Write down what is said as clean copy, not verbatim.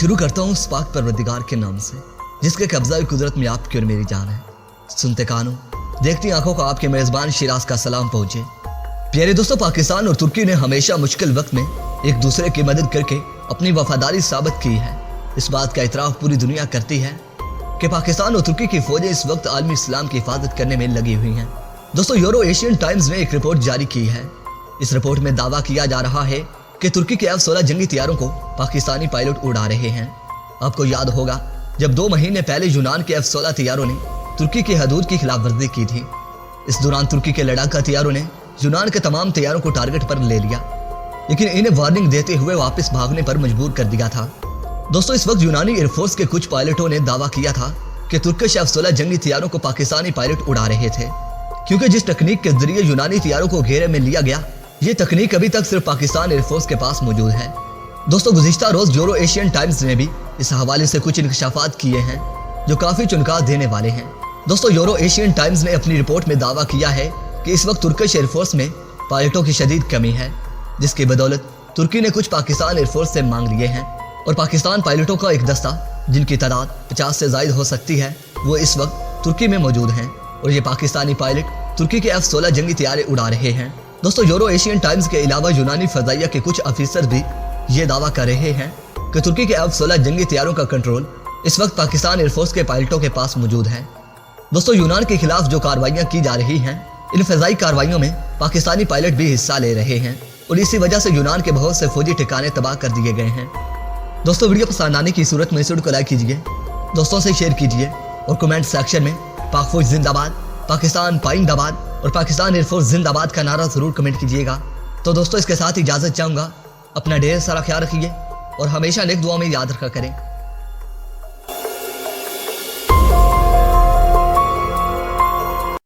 शुरू करता हूँ उस पाक परवरदिगार के नाम से जिसके कब्जा कुदरत में आपकी और मेरी जान है। सुनते कानों, देखती आंखों को आपके मेज़बान शिराज का सलाम पहुंचे। प्यारे दोस्तों, पाकिस्तान और तुर्की ने हमेशा मुश्किल वक्त में एक दूसरे की मदद करके अपनी वफादारी साबित की है। इस बात का इतराफ पूरी दुनिया करती है कि पाकिस्तान और तुर्की की फौजें इस वक्त आलमी इस्लाम की हिफाजत करने में लगी हुई हैं। दोस्तों, यूरो एशियन टाइम्स ने एक रिपोर्ट जारी की है। इस रिपोर्ट में दावा किया जा रहा है कि तुर्की के F-16 जंगी तैयारों को पाकिस्तानी पायलट उड़ा रहे हैं। आपको याद होगा जब 2 महीने पहले यूनान के F-16 तैयारों ने तुर्की की हदूद की खिलाफवर्जी की थी। इस दौरान तुर्की के लड़ाका तैयारों ने यूनान के तमाम तैयारों को टारगेट पर ले लिया, लेकिन इन्हें वार्निंग देते हुए वापस भागने पर मजबूर कर दिया था। दोस्तों, इस वक्त यूनानी एयरफोर्स के कुछ पायलटों ने दावा किया था कि तुर्किश F-16 जंगी तैयारों को पाकिस्तानी पायलट उड़ा रहे थे, क्योंकि जिस तकनीक के जरिए यूनानी तैयारों को घेरे में लिया गया, ये तकनीक अभी तक सिर्फ पाकिस्तान एयरफोर्स के पास मौजूद है। दोस्तों, गुज़िश्ता रोज यूरो एशियन टाइम्स ने भी इस हवाले से कुछ इंकशाफात किए हैं जो काफी चुनकास देने वाले हैं। दोस्तों, यूरो एशियन टाइम्स ने अपनी रिपोर्ट में दावा किया है कि इस वक्त तुर्किश एयरफोर्स में पायलटों की शदीद कमी है, जिसकी बदौलत तुर्की ने कुछ पाकिस्तान एयरफोर्स से मांग लिए हैं और पाकिस्तान पायलटों का एक दस्ता, जिनकी तादाद 50 से ज़ायद हो सकती है, वो इस वक्त तुर्की में मौजूद हैं और ये पाकिस्तानी पायलट तुर्की के F-16 जंगी तैयारे उड़ा रहे हैं। दोस्तों, यूरो एशियन टाइम्स के अलावा यूनानी फजाइया के कुछ अफसर भी ये दावा कर रहे हैं कि तुर्की के F-16 जंगी तैयारों का कंट्रोल इस वक्त पाकिस्तान एयरफोर्स के पायलटों के पास मौजूद है। दोस्तों, यूनान के खिलाफ जो कार्रवाइयाँ की जा रही हैं, इन फजाई कार्रवाइयों में पाकिस्तानी पायलट भी हिस्सा ले रहे हैं और इसी वजह से यूनान के बहुत से फौजी ठिकाने तबाह कर दिए गए हैं। दोस्तों, वीडियो पसंद आने की सूरत में इस वीडियो को लाइक कीजिए, दोस्तों से शेयर कीजिए और कमेंट सेक्शन में पाक फौज जिंदाबाद, पाकिस्तान पाइंदाबाद और पाकिस्तान एयरफोर्स जिंदाबाद का नारा जरूर कमेंट कीजिएगा। तो दोस्तों, इसके साथ इजाज़त चाहूँगा। अपना ढेर सारा ख्याल रखिए और हमेशा नेक दुआ में याद रखा करें।